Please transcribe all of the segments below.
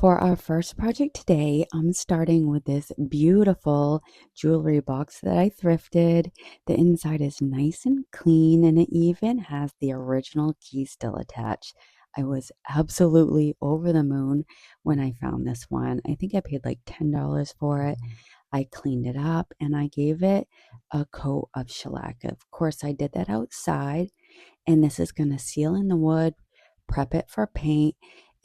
For our first project today, I'm starting with this beautiful jewelry box that I thrifted. The inside is nice and clean, and it even has the original key still attached. I was absolutely over the moon when I found this one. I think I paid like $10 for it. I cleaned it up and I gave it a coat of shellac. Of course, I did that outside, and this is going to seal in the wood, prep it for paint,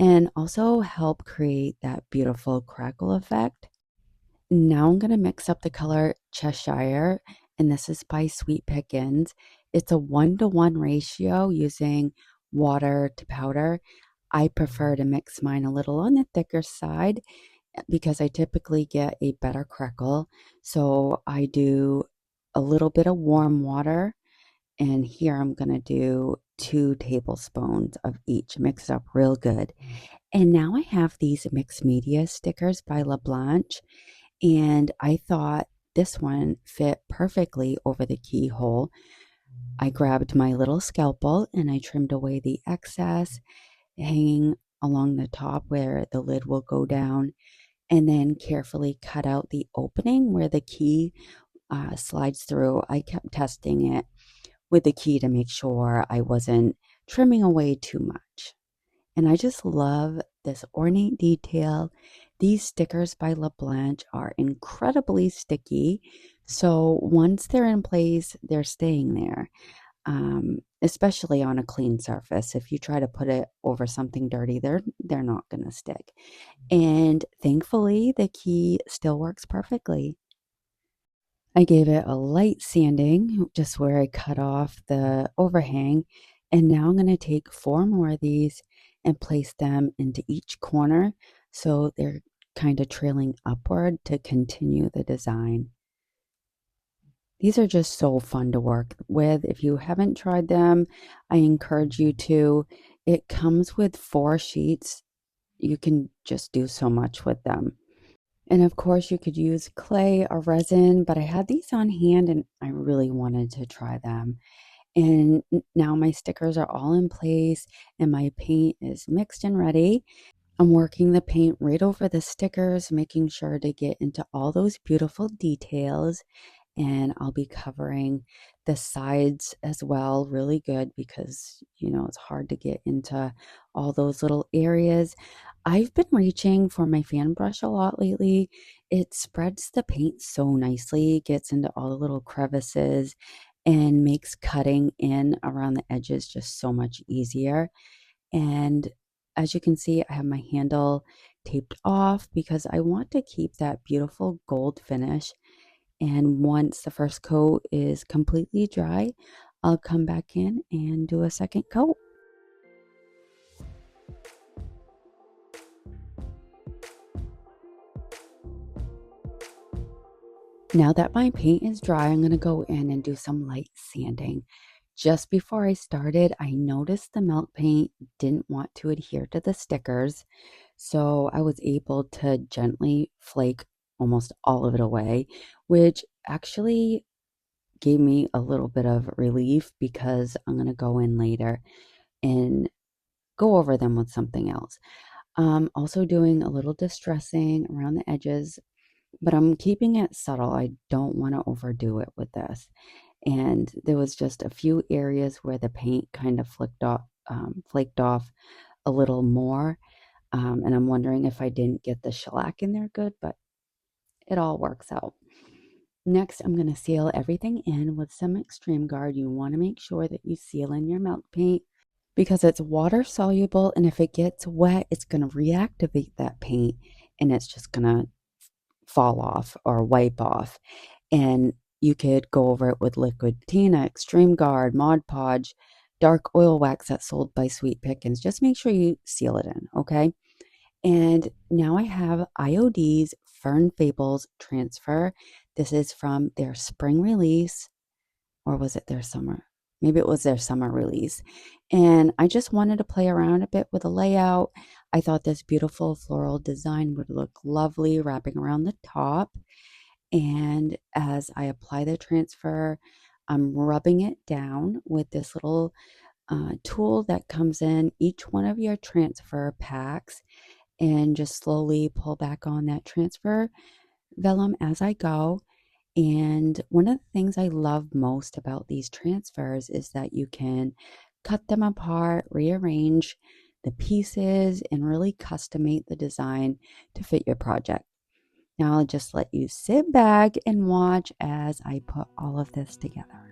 and also help create that beautiful crackle effect. Now I'm going to mix up the color Cheshire, and this is by Sweet Pickins. It's a 1-to-1 ratio using water to powder. I prefer to mix mine a little on the thicker side because I typically get a better crackle. So I do a little bit of warm water, and here I'm going to do 2 tablespoons of each, mixed up real good. And now I have these mixed media stickers by LeBlanc, and I thought this one fit perfectly over the keyhole. I grabbed my little scalpel and I trimmed away the excess hanging along the top where the lid will go down, and then carefully cut out the opening where the key slides through. I kept testing it with the key to make sure I wasn't trimming away too much. And I just love this ornate detail. These stickers by LeBlanc are incredibly sticky. So once they're in place, they're staying there, especially on a clean surface. If you try to put it over something dirty, they're not going to stick. And thankfully, the key still works perfectly. I gave it a light sanding just where I cut off the overhang. And now I'm going to take 4 more of these and place them into each corner so they're kind of trailing upward to continue the design. These are just so fun to work with. If you haven't tried them, I encourage you to. It comes with 4 sheets. You can just do so much with them. And of course, you could use clay or resin, but I had these on hand and I really wanted to try them. And now my stickers are all in place and my paint is mixed and ready. I'm working the paint right over the stickers, making sure to get into all those beautiful details. And I'll be covering the sides as well really good because, it's hard to get into all those little areas. I've been reaching for my fan brush a lot lately. It spreads the paint so nicely, gets into all the little crevices, and makes cutting in around the edges just so much easier. And as you can see, I have my handle taped off because I want to keep that beautiful gold finish. And once the first coat is completely dry, I'll come back in and do a second coat. Now that my paint is dry, I'm going to go in and do some light sanding. Just before I started, I noticed the milk paint didn't want to adhere to the stickers, so I was able to gently flake almost all of it away, which actually gave me a little bit of relief because I'm going to go in later and go over them with something else. Also doing a little distressing around the edges, but I'm keeping it subtle. I don't want to overdo it with this. And there was just a few areas where the paint kind of flaked off a little more. And I'm wondering if I didn't get the shellac in there good, but it all works out. Next, I'm going to seal everything in with some Extreme Guard. You want to make sure that you seal in your milk paint because it's water soluble, and if it gets wet, it's going to reactivate that paint and it's just going to fall off or wipe off. And you could go over it with liquid patina, Extreme Guard, Mod Podge, dark oil wax that's sold by Sweet Pickins. Just make sure you seal it in, okay? And now I have IOD's Fern Fables Transfer. This is from their spring release, or was it their summer? Maybe it was their summer release. And I just wanted to play around a bit with the layout. I thought this beautiful floral design would look lovely wrapping around the top. And as I apply the transfer, I'm rubbing it down with this little tool that comes in each one of your transfer packs. and just slowly pull back on that transfer vellum as I go. And one of the things I love most about these transfers is that you can cut them apart, rearrange the pieces, and really customate the design to fit your project. Now I'll just let you sit back and watch as I put all of this together.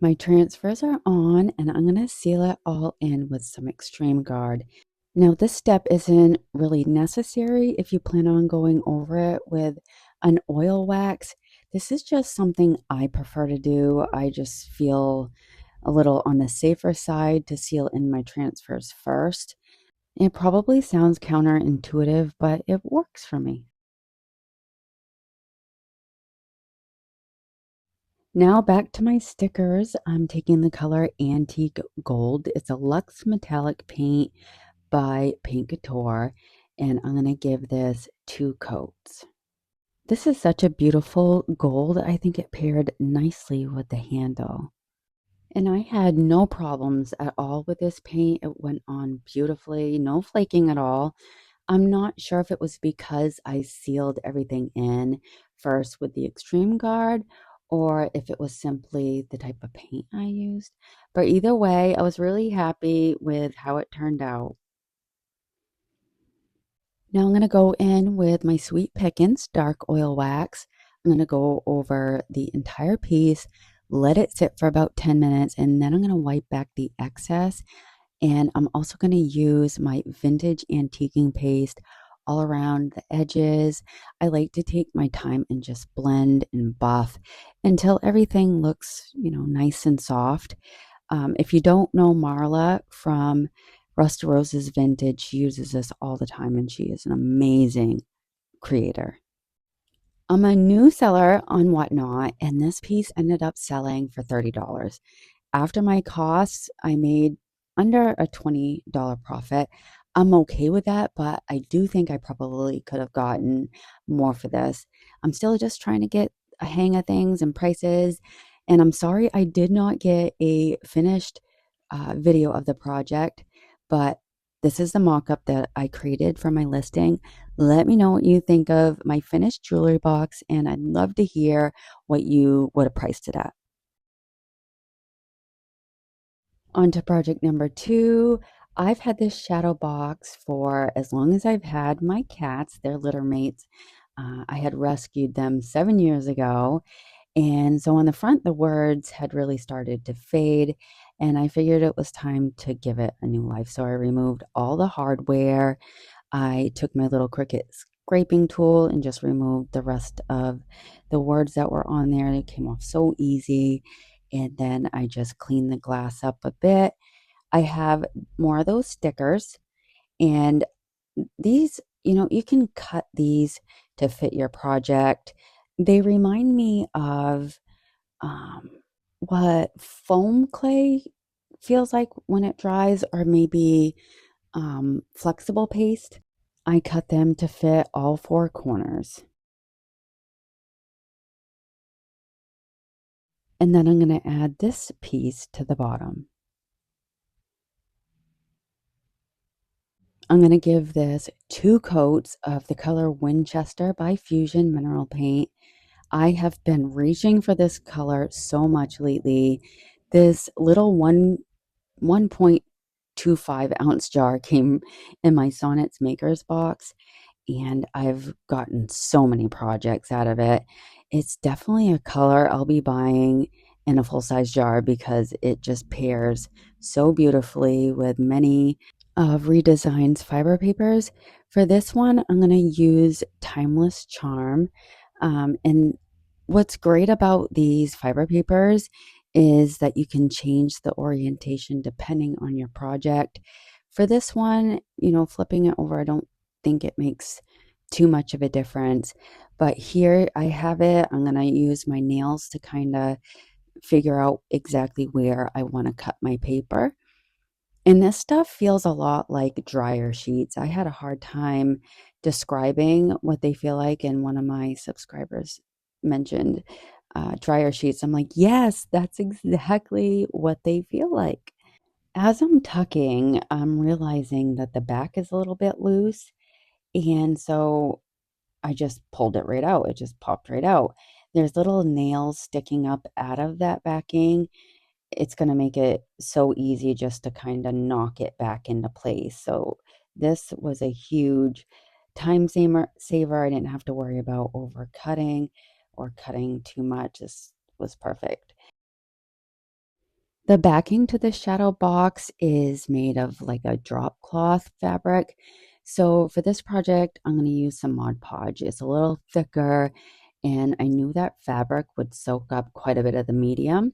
My transfers are on, and I'm going to seal it all in with some extreme guard. Now, this step isn't really necessary if you plan on going over it with an oil wax. This is just something I prefer to do. I just feel a little on the safer side to seal in my transfers first. It probably sounds counterintuitive, but it works for me. Now back to my stickers. I'm taking the color Antique Gold. It's a luxe metallic paint by Couture, and I'm going to give this 2 coats. This is such a beautiful gold. I think it paired nicely with the handle. And I had no problems at all with this paint. It went on beautifully, no flaking at all. I'm not sure if it was because I sealed everything in first with the extreme guard or if it was simply the type of paint I used. But either way, I was really happy with how it turned out. Now I'm going to go in with my Sweet Pickins dark oil wax. I'm going to go over the entire piece, let it sit for about 10 minutes, and then I'm going to wipe back the excess. And I'm also going to use my vintage antiquing paste all around the edges. I like to take my time and just blend and buff until everything looks, nice and soft. If you don't know Marla from Rust Rose's Vintage, she uses this all the time and she is an amazing creator. I'm a new seller on Whatnot, and this piece ended up selling for $30. After my costs, I made under a $20 profit. I'm okay with that, but I do think I probably could have gotten more for this. I'm still just trying to get a hang of things and prices, and I'm sorry I did not get a finished video of the project, but this is the mock-up that I created for my listing. Let me know what you think of my finished jewelry box, and I'd love to hear what you would have priced it at. On to project number two. I've had this shadow box for as long as I've had my cats, their litter mates. I had rescued them 7 years ago. And so on the front, the words had really started to fade. And I figured it was time to give it a new life. So I removed all the hardware. I took my little Cricut scraping tool and just removed the rest of the words that were on there. They came off so easy. And then I just cleaned the glass up a bit. I have more of those stickers, and these, you can cut these to fit your project. They remind me of what foam clay feels like when it dries, or maybe flexible paste. I cut them to fit all four corners. And then I'm going to add this piece to the bottom. I'm going to give this 2 coats of the color Winchester by Fusion Mineral Paint. I have been reaching for this color so much lately. This little 1.25 ounce jar came in my Sonnets Makers box, and I've gotten so many projects out of it. It's definitely a color I'll be buying in a full-size jar because it just pairs so beautifully with many of Redesign's fiber papers. For this one, I'm going to use Timeless Charm. And what's great about these fiber papers is that you can change the orientation depending on your project. For this one, flipping it over, I don't think it makes too much of a difference. But here I have it. I'm going to use my nails to kind of figure out exactly where I want to cut my paper. And this stuff feels a lot like dryer sheets. I had a hard time describing what they feel like, and one of my subscribers mentioned dryer sheets. I'm like, yes, that's exactly what they feel like. As I'm tucking, I'm realizing that the back is a little bit loose. And so I just pulled it right out. It just popped right out. There's little nails sticking up out of that backing. It's going to make it so easy just to kind of knock it back into place. So this was a huge time saver. I didn't have to worry about over cutting or cutting too much. This was perfect. The backing to the shadow box is made of like a drop cloth fabric. So for this project, I'm going to use some Mod Podge. It's a little thicker, and I knew that fabric would soak up quite a bit of the medium.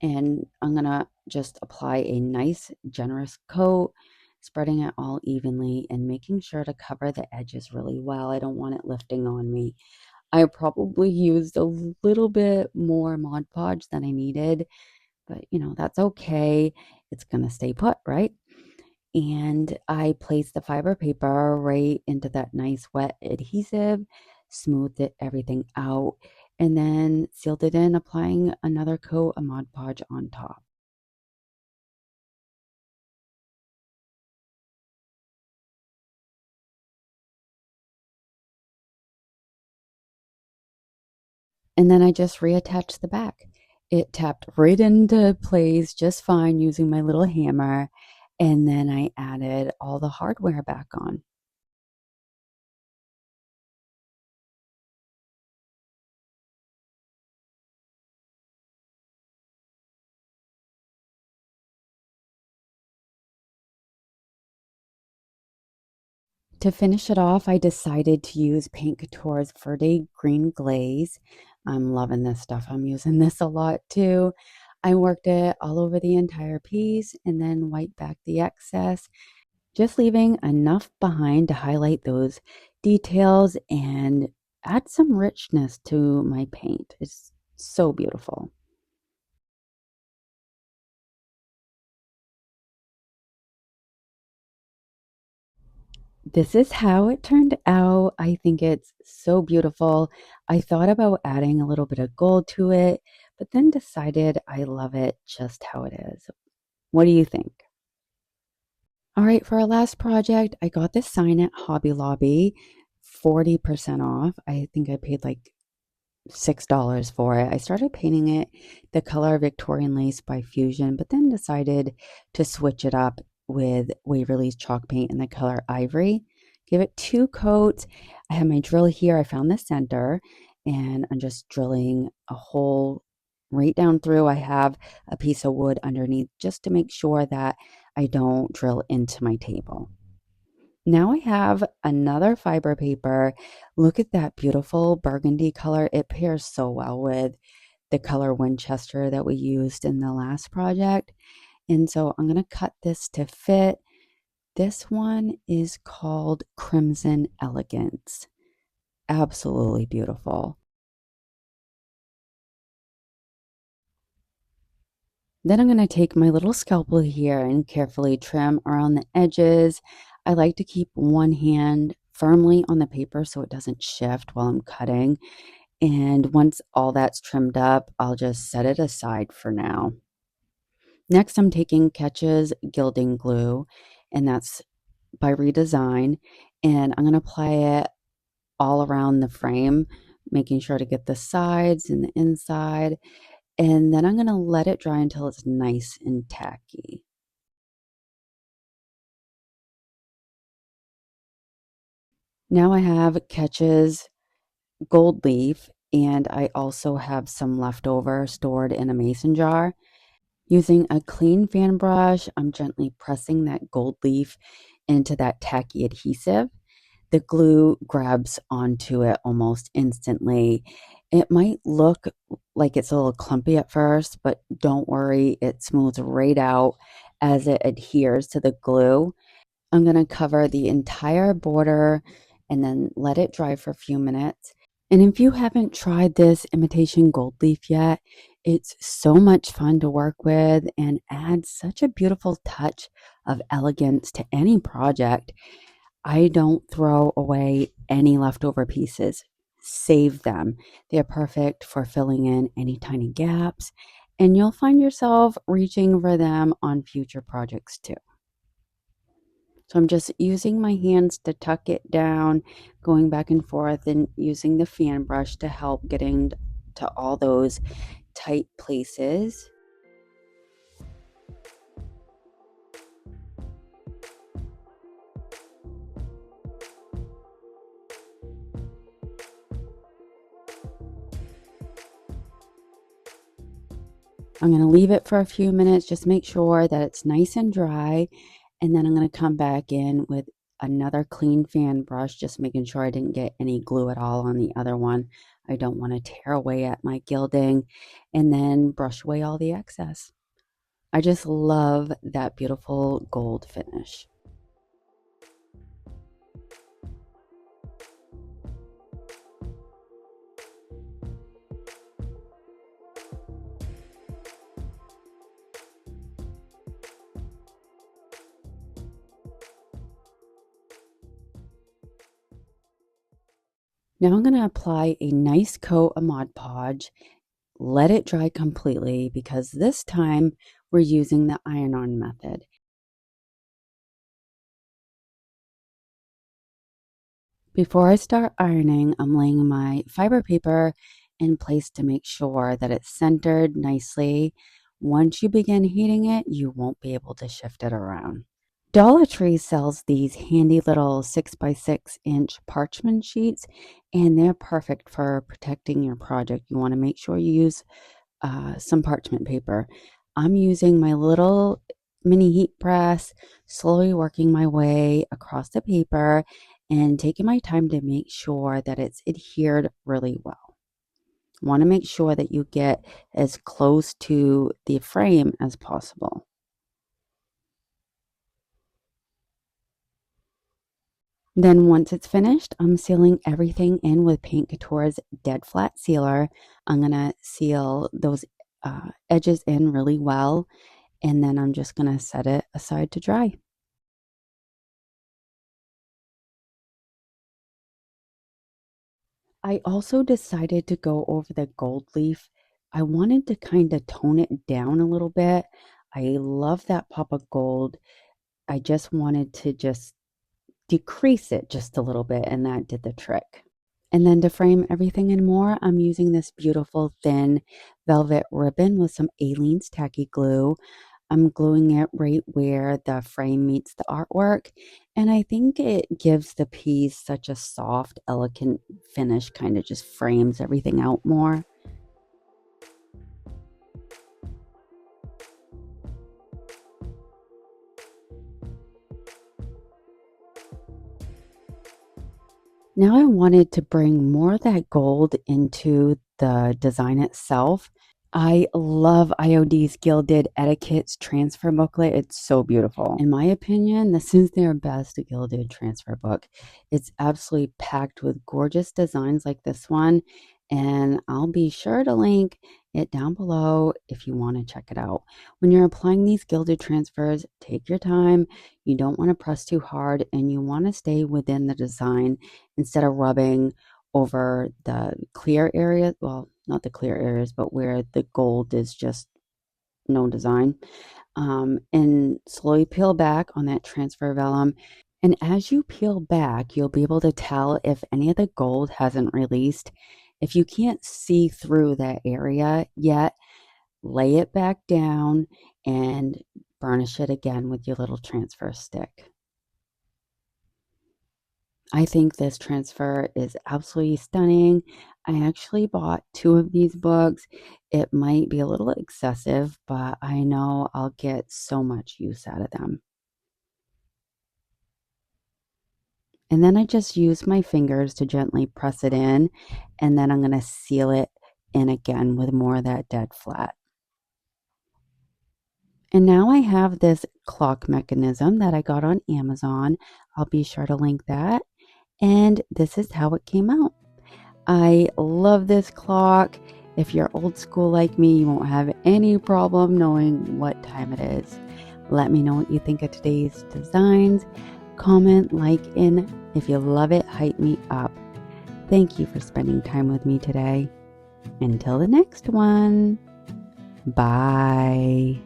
And I'm going to just apply a nice generous coat, spreading it all evenly and making sure to cover the edges really well. I don't want it lifting on me. I probably used a little bit more Mod Podge than I needed, but that's okay. It's going to stay put, right? And I placed the fiber paper right into that nice wet adhesive, smoothed everything out, and then sealed it in, applying another coat of Mod Podge on top. And then I just reattached the back. It tapped right into place just fine using my little hammer. And then I added all the hardware back on. To finish it off, I decided to use Paint Couture's Verde Green Glaze. I'm loving this stuff. I'm using this a lot too. I worked it all over the entire piece and then wiped back the excess, just leaving enough behind to highlight those details and add some richness to my paint. It's so beautiful. This is how it turned out. I think it's so beautiful. I thought about adding a little bit of gold to it, but then decided I love it just how it is. What do you think? All right, for our last project, I got this sign at Hobby Lobby, 40% off. I think I paid like $6 for it. I started painting it the color Victorian Lace by Fusion, but then decided to switch it up with Waverly's chalk paint in the color Ivory. Give it 2 coats. I have my drill here. I found the center and I'm just drilling a hole right down through. I have a piece of wood underneath just to make sure that I don't drill into my table. Now I have another fiber paper. Look at that beautiful burgundy color. It pairs so well with the color Winchester that we used in the last project. And so I'm going to cut this to fit. This one is called Crimson Elegance. Absolutely beautiful. Then I'm going to take my little scalpel here and carefully trim around the edges. I like to keep one hand firmly on the paper so it doesn't shift while I'm cutting. And once all that's trimmed up, I'll just set it aside for now. Next, I'm taking Catch's Gilding Glue, and that's by Redesign. And I'm going to apply it all around the frame, making sure to get the sides and the inside. And then I'm going to let it dry until it's nice and tacky. Now I have Catch's Gold Leaf, and I also have some leftover stored in a mason jar. Using a clean fan brush, I'm gently pressing that gold leaf into that tacky adhesive. The glue grabs onto it almost instantly. It might look like it's a little clumpy at first, but don't worry, it smooths right out as it adheres to the glue. I'm going to cover the entire border and then let it dry for a few minutes. And if you haven't tried this imitation gold leaf yet, it's so much fun to work with and adds such a beautiful touch of elegance to any project. I don't throw away any leftover pieces. Save them. They're perfect for filling in any tiny gaps, and you'll find yourself reaching for them on future projects too. So I'm just using my hands to tuck it down, going back and forth, and using the fan brush to help getting to all those tight places. I'm going to leave it for a few minutes, just make sure that it's nice and dry. And then I'm going to come back in with another clean fan brush, just making sure I didn't get any glue at all on the other one. I don't want to tear away at my gilding, and then brush away all the excess. I just love that beautiful gold finish. Now I'm going to apply a nice coat of Mod Podge, let it dry completely because this time we're using the iron-on method. Before I start ironing, I'm laying my fiber paper in place to make sure that it's centered nicely. Once you begin heating it, you won't be able to shift it around. Dollar Tree sells these handy little 6 by 6 inch parchment sheets, and they're perfect for protecting your project. You want to make sure you use some parchment paper. I'm using my little mini heat press, slowly working my way across the paper and taking my time to make sure that it's adhered really well. Want to make sure that you get as close to the frame as possible. Then once it's finished, I'm sealing everything in with Paint Couture's Dead Flat Sealer. I'm going to seal those edges in really well, and then I'm just going to set it aside to dry. I also decided to go over the gold leaf. I wanted to kind of tone it down a little bit. I love that pop of gold. I just wanted to just decrease it just a little bit, and that did the trick. And then to frame everything and more, I'm using this beautiful thin velvet ribbon with some Aleene's tacky glue. I'm gluing it right where the frame meets the artwork, and I think it gives the piece such a soft, elegant finish, kind of just frames everything out more. Now I wanted to bring more of that gold into the design itself. I love IOD's Gilded Etiquette's transfer booklet. It's so beautiful. In my opinion, this is their best gilded transfer book. It's absolutely packed with gorgeous designs like this one, and I'll be sure to link it down below if you want to check it out. When you're applying these gilded transfers, take your time. You don't want to press too hard, and you want to stay within the design instead of rubbing over the clear areas, well, not the clear areas, but where the gold is just no design. And slowly peel back on that transfer vellum. And as you peel back, you'll be able to tell if any of the gold hasn't released. If you can't see through that area yet, lay it back down and burnish it again with your little transfer stick. I think this transfer is absolutely stunning. I actually bought 2 of these books. It might be a little excessive, but I know I'll get so much use out of them. And then I just use my fingers to gently press it in, and then I'm going to seal it in again with more of that dead flat. And now I have this clock mechanism that I got on Amazon. I'll be sure to link that. And this is how it came out. I love this clock. If you're old school like me, you won't have any problem knowing what time it is. Let me know what you think of today's designs. Comment, like, and if you love it, hype me up. Thank you for spending time with me today. Until the next one, bye.